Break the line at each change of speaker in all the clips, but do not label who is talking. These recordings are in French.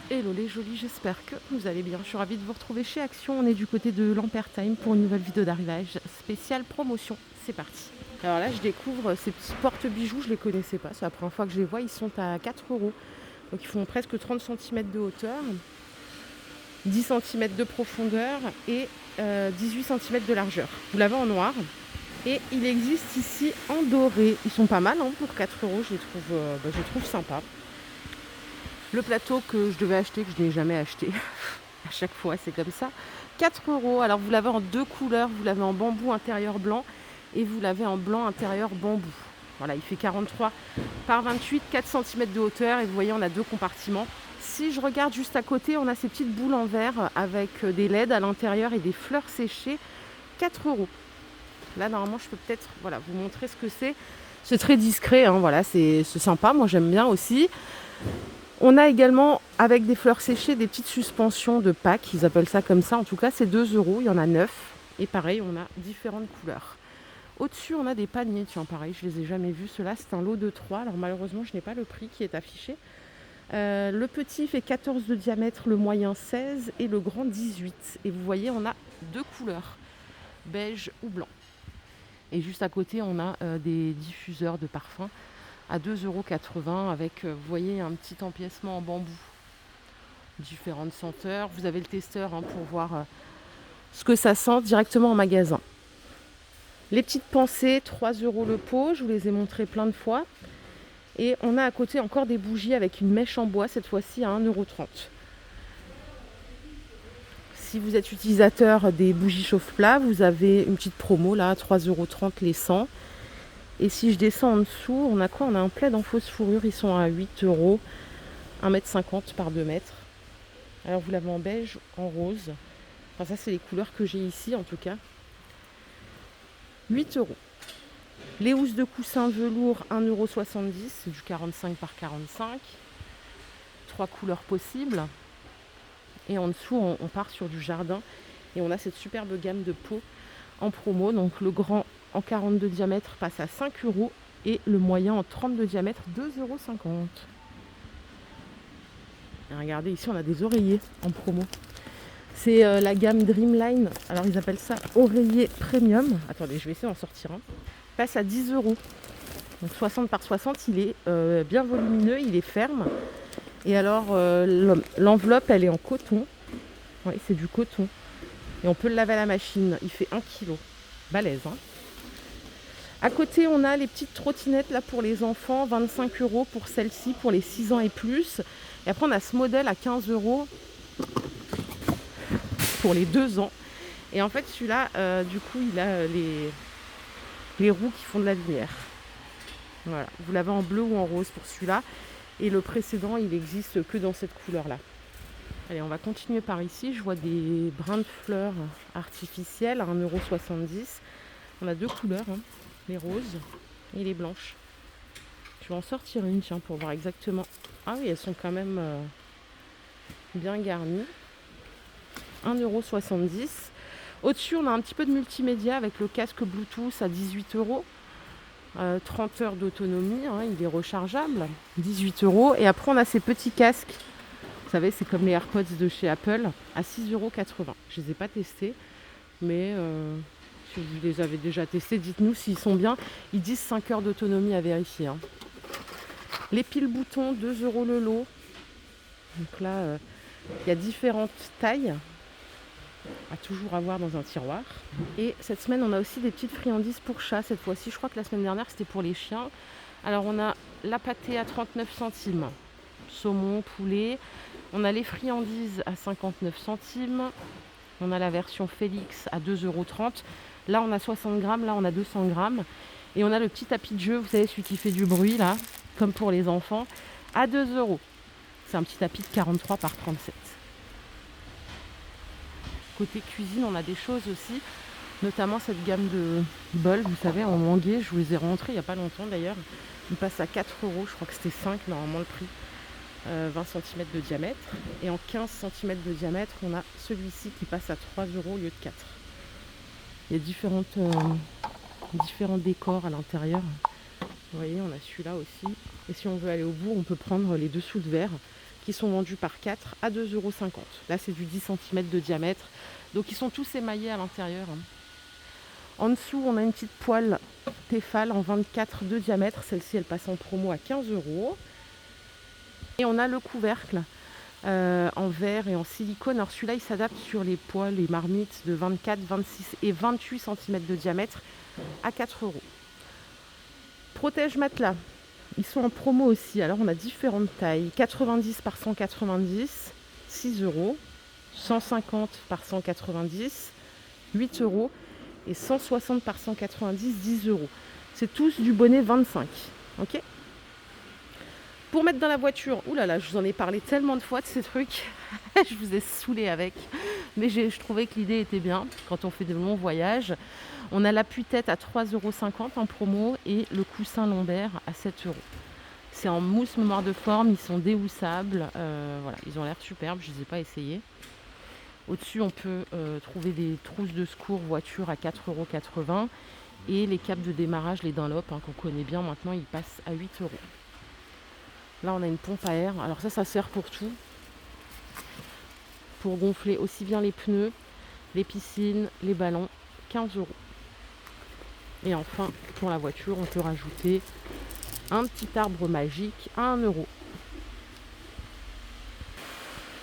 Hello les jolis, j'espère que vous allez bien. Je suis ravie de vous retrouver chez Action. On est du côté de l'Ampertime pour une nouvelle vidéo d'arrivage spéciale promotion. C'est parti. Alors là, je découvre ces petits porte-bijoux, je ne les connaissais pas. C'est la première fois que je les vois. Ils sont à 4 euros. Donc ils font presque 30 cm de hauteur, 10 cm de profondeur et 18 cm de largeur. Vous l'avez en noir. Et il existe ici en doré. Ils sont pas mal pour 4 euros. Je les trouve sympas. Le plateau que je devais acheter, que je n'ai jamais acheté, à chaque fois c'est comme ça, 4 euros. Alors vous l'avez en deux couleurs, vous l'avez en bambou intérieur blanc et vous l'avez en blanc intérieur bambou. Voilà, il fait 43 par 28, 4 cm de hauteur et vous voyez on a deux compartiments. Si je regarde juste à côté, on a ces petites boules en verre avec des LED à l'intérieur et des fleurs séchées, 4 euros. Là normalement je peux peut-être vous montrer ce que c'est. C'est très discret, c'est sympa, moi j'aime bien aussi. On a également, avec des fleurs séchées, des petites suspensions de Pâques, ils appellent ça comme ça. En tout cas, c'est 2 euros, il y en a 9. Et pareil, on a différentes couleurs. Au-dessus, on a des paniers. Tiens, pareil, je ne les ai jamais vus. Ceux-là, c'est un lot de 3. Alors malheureusement, je n'ai pas le prix qui est affiché. Le petit fait 14 de diamètre, le moyen 16 et le grand 18. Et vous voyez, on a deux couleurs, beige ou blanc. Et juste à côté, on a des diffuseurs de parfums à 2,80 € avec, vous voyez, un petit empiècement en bambou. Différentes senteurs. Vous avez le testeur pour voir ce que ça sent directement en magasin. Les petites pensées, 3 euros le pot. Je vous les ai montrées plein de fois. Et on a à côté encore des bougies avec une mèche en bois, cette fois-ci à 1,30 €. Si vous êtes utilisateur des bougies chauffe-plat, vous avez une petite promo là, à 3,30 € les 100. Et si je descends en dessous, on a quoi? On a un plaid en fausse fourrure, ils sont à 8 euros, 1,50 m par 2 mètres. Alors vous l'avez en beige, en rose. Enfin ça c'est les couleurs que j'ai ici en tout cas. 8 euros. Les housses de coussin velours, 1,70 €, c'est du 45 par 45. 3 couleurs possibles. Et en dessous on part sur du jardin. Et on a cette superbe gamme de peaux en promo. Donc le grand en 42 diamètre passe à 5 euros et le moyen en 32 diamètre 2,50 €. Et regardez ici on a des oreillers en promo. C'est la gamme Dreamline. Alors ils appellent ça oreiller premium. Attendez, je vais essayer d'en sortir un. Passe à 10 euros. Donc 60 par 60, il est bien volumineux, il est ferme. Et alors l'enveloppe elle est en coton. Oui, c'est du coton. Et on peut le laver à la machine. Il fait 1 kg. Balèze, hein. À côté, on a les petites trottinettes là pour les enfants, 25 euros pour celle-ci, pour les 6 ans et plus. Et après, on a ce modèle à 15 euros pour les 2 ans. Et en fait, celui-là, du coup, il a les roues qui font de la lumière. Voilà. Vous l'avez en bleu ou en rose pour celui-là. Et le précédent, il n'existe que dans cette couleur-là. Allez, on va continuer par ici. Je vois des brins de fleurs artificielles à 1,70 €. On a deux couleurs, les roses et les blanches. Je vais en sortir une, tiens, pour voir exactement. Ah oui, elles sont quand même bien garnies. 1,70 €. Au-dessus, on a un petit peu de multimédia avec le casque Bluetooth à 18 €. 30 heures d'autonomie, il est rechargeable. 18 €. Et après, on a ces petits casques. Vous savez, c'est comme les AirPods de chez Apple, à 6,80 €. Je ne les ai pas testés, mais si vous les avez déjà testés, dites-nous s'ils sont bien. Ils disent 5 heures d'autonomie à vérifier. Les piles boutons, 2 € le lot. Donc là, il y a différentes tailles à toujours avoir dans un tiroir. Et cette semaine, on a aussi des petites friandises pour chats. Cette fois-ci, je crois que la semaine dernière, c'était pour les chiens. Alors, on a la pâtée à 39 centimes, saumon, poulet. On a les friandises à 59 centimes. On a la version Félix à 2,30 €. Là, on a 60 grammes. Là, on a 200 grammes. Et on a le petit tapis de jeu, vous savez, celui qui fait du bruit, là, comme pour les enfants, à 2 €. C'est un petit tapis de 43 par 37. Côté cuisine, on a des choses aussi, notamment cette gamme de bols, vous savez, en manguier. Je vous les ai rentrés il n'y a pas longtemps d'ailleurs. Ils passent à 4 €. Je crois que c'était 5 normalement le prix. 20 cm de diamètre. Et en 15 cm de diamètre, on a celui-ci qui passe à 3 € au lieu de 4. Il y a différents décors à l'intérieur. Vous voyez, on a celui-là aussi. Et si on veut aller au bout, on peut prendre les dessous de verre qui sont vendus par 4 à 2,50 €. Là, c'est du 10 cm de diamètre. Donc, ils sont tous émaillés à l'intérieur. En dessous, on a une petite poêle Tefal en 24 de diamètre. Celle-ci, elle passe en promo à 15 €. Et on a le couvercle en verre et en silicone. Alors celui-là, il s'adapte sur les poêles et marmites de 24, 26 et 28 cm de diamètre à 4 €. Protège matelas, ils sont en promo aussi. Alors on a différentes tailles. 90 par 190, 6 €. 150 par 190, 8 €. Et 160 par 190, 10 €. C'est tous du bonnet 25. Ok ? Pour mettre dans la voiture, oulala, je vous en ai parlé tellement de fois de ces trucs, je vous ai saoulé avec, mais je trouvais que l'idée était bien quand on fait de longs voyages. On a l'appui-tête à 3,50 € en promo et le coussin lombaire à 7 €. C'est en mousse mémoire de forme, ils sont déhoussables, voilà, ils ont l'air superbes, je ne les ai pas essayés. Au-dessus, on peut trouver des trousses de secours voiture à 4,80 € et les câbles de démarrage, les Dunlop, qu'on connaît bien maintenant, ils passent à 8 €. Là, on a une pompe à air. Alors ça sert pour tout. Pour gonfler aussi bien les pneus, les piscines, les ballons, 15 €. Et enfin, pour la voiture, on peut rajouter un petit arbre magique à 1 €.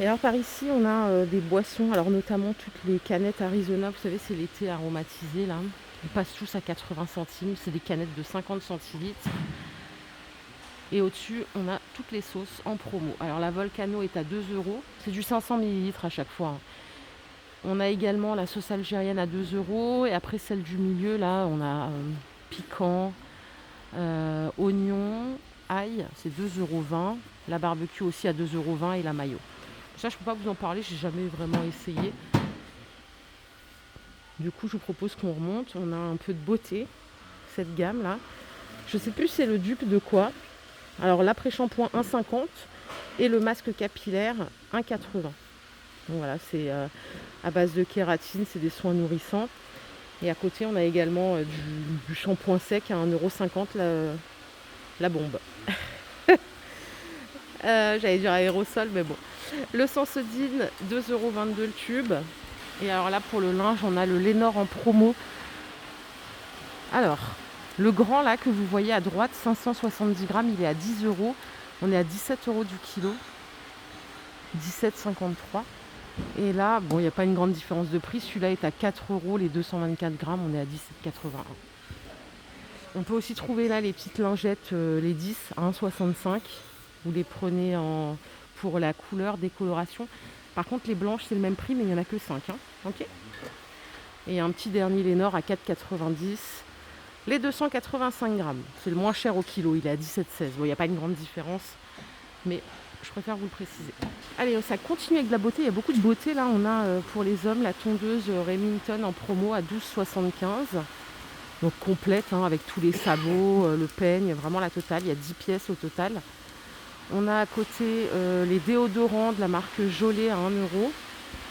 Et alors par ici, on a des boissons, alors notamment toutes les canettes Arizona, vous savez, c'est les thés aromatisés là. Ils passent tous à 80 centimes, c'est des canettes de 50 centilitres. Et au-dessus, on a toutes les sauces en promo. Alors la Volcano est à 2 €, c'est du 500 ml à chaque fois. On a également la sauce algérienne à 2 € et après celle du milieu, là, on a piquant, oignon, ail, c'est 2,20 €. La barbecue aussi à 2,20 € et la mayo. Ça, je ne peux pas vous en parler, j'ai jamais vraiment essayé. Du coup, je vous propose qu'on remonte. On a un peu de beauté, cette gamme-là. Je ne sais plus si c'est le dupe de quoi. Alors l'après-shampoing 1,50 € et le masque capillaire 1,80 €. Donc voilà, c'est à base de kératine, c'est des soins nourrissants. Et à côté, on a également du shampoing sec à 1,50 € la bombe. J'allais dire aérosol, mais bon. Le Sensodyne, 2,22 € le tube. Et alors là, pour le linge, on a le Lénore en promo. Alors, le grand là que vous voyez à droite, 570 grammes, il est à 10 €. On est à 17 € du kilo. 17,53 €. Et là, bon, il n'y a pas une grande différence de prix. Celui-là est à 4 € les 224 grammes. On est à 17,81 €. On peut aussi trouver là les petites lingettes, les 10 à 1,65 €. Vous les prenez pour la couleur, décoloration. Par contre, les blanches, c'est le même prix, mais il n'y en a que 5. Ok. Et un petit dernier Lénore à 4,90 €. Les 285 grammes, c'est le moins cher au kilo, il est à 17,16 €. Bon, il n'y a pas une grande différence, mais je préfère vous le préciser. Allez, ça continue avec de la beauté, il y a beaucoup de beauté. Là, on a pour les hommes la tondeuse Remington en promo à 12,75 €. Donc complète, avec tous les sabots, le peigne, vraiment la totale. Il y a 10 pièces au total. On a à côté les déodorants de la marque Jolet à 1 €.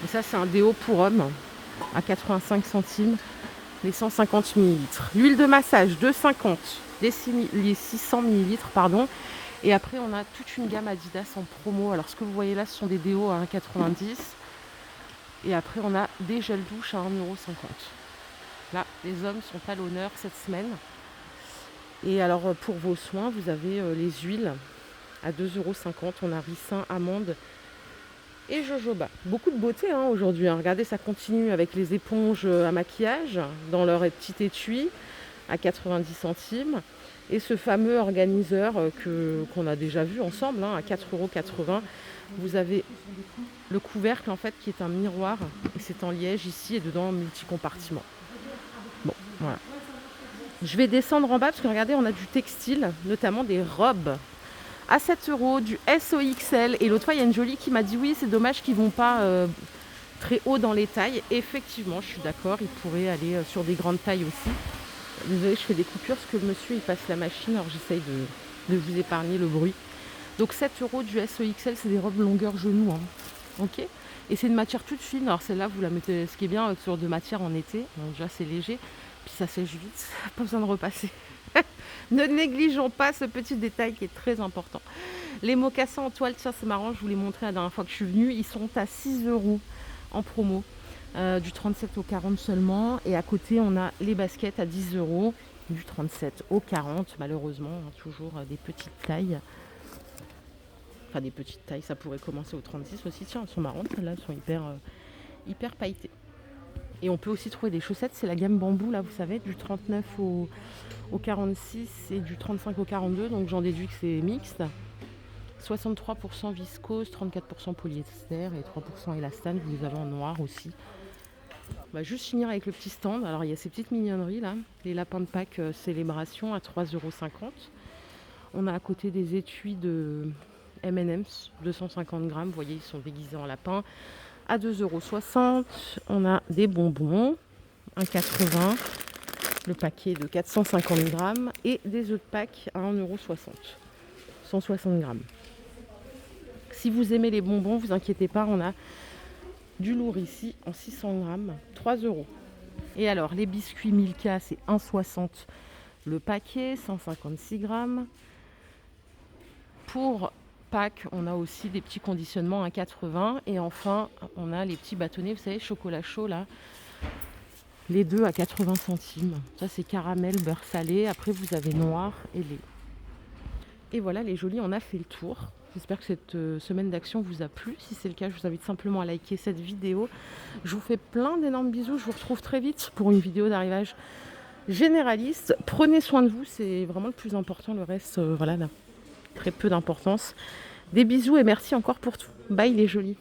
Et ça, c'est un déo pour hommes à 85 centimes. Les 150 ml. L'huile de massage, 2,50 €, les 600 ml, pardon. Et après, on a toute une gamme Adidas en promo. Alors, ce que vous voyez là, ce sont des déos à 1,90 €. Et après, on a des gels douche à 1,50 €. Là, les hommes sont à l'honneur cette semaine. Et alors, pour vos soins, vous avez les huiles à 2,50 €. On a ricin, amande et jojoba. Beaucoup de beauté aujourd'hui. Regardez, ça continue avec les éponges à maquillage dans leur petit étui à 90 centimes. Et ce fameux organiseur qu'on a déjà vu ensemble à 4,80 €. Vous avez le couvercle en fait qui est un miroir et c'est en liège ici et dedans multi-compartiment. Bon, voilà. Je vais descendre en bas parce que regardez, on a du textile, notamment des robes à 7 €, du SOXL. Et l'autre fois, il y a une jolie qui m'a dit oui, c'est dommage qu'ils ne vont pas très haut dans les tailles. Et effectivement, je suis d'accord, ils pourraient aller sur des grandes tailles aussi. Désolée, je fais des coupures parce que le monsieur il passe la machine, alors j'essaye de vous épargner le bruit. Donc 7 € du SOXL, c'est des robes longueur genou. Ok. Et c'est une matière toute fine. Alors celle-là, vous la mettez, ce qui est bien sur de matière en été. Donc déjà, c'est léger. Puis ça sèche vite, pas besoin de repasser. Ne négligeons pas ce petit détail qui est très important. Les mocassins en toile, tiens, c'est marrant, je vous l'ai montré la dernière fois que je suis venue, ils sont à 6 € en promo, du 37 au 40 seulement. Et à côté, on a les baskets à 10 € du 37 au 40, malheureusement, hein, toujours des petites tailles. Enfin, des petites tailles, ça pourrait commencer au 36 aussi. Tiens, elles sont marrantes, celles-là, elles sont hyper pailletées. Et on peut aussi trouver des chaussettes, c'est la gamme bambou, là, vous savez, du 39 au 46 et du 35 au 42, donc j'en déduis que c'est mixte. 63% viscose, 34% polyester et 3% élastane, vous les avez en noir aussi. On va juste finir avec le petit stand. Alors il y a ces petites mignonneries là, les lapins de Pâques célébration à 3,50 €. On a à côté des étuis de M&M's, 250 grammes, vous voyez ils sont déguisés en lapin, à 2,60 €. On a des bonbons, 1,80 €, le paquet de 450 grammes, et des œufs de Pâques à 1,60 €, 160 grammes. Si vous aimez les bonbons, vous inquiétez pas, on a du lourd ici en 600 grammes, 3 €. Et alors, les biscuits Milka, c'est 1,60 € le paquet, 156 grammes. Pour Pâques, on a aussi des petits conditionnements à 80. Et enfin, on a les petits bâtonnets, vous savez, chocolat chaud là, les deux à 80 centimes. Ça, c'est caramel, beurre salé. Après, vous avez noir et lait. Et voilà les jolis, on a fait le tour. J'espère que cette semaine d'action vous a plu. Si c'est le cas, je vous invite simplement à liker cette vidéo. Je vous fais plein d'énormes bisous. Je vous retrouve très vite pour une vidéo d'arrivage généraliste. Prenez soin de vous, c'est vraiment le plus important. Le reste, voilà, n'a très peu d'importance. Des bisous et merci encore pour tout. Bye les jolis.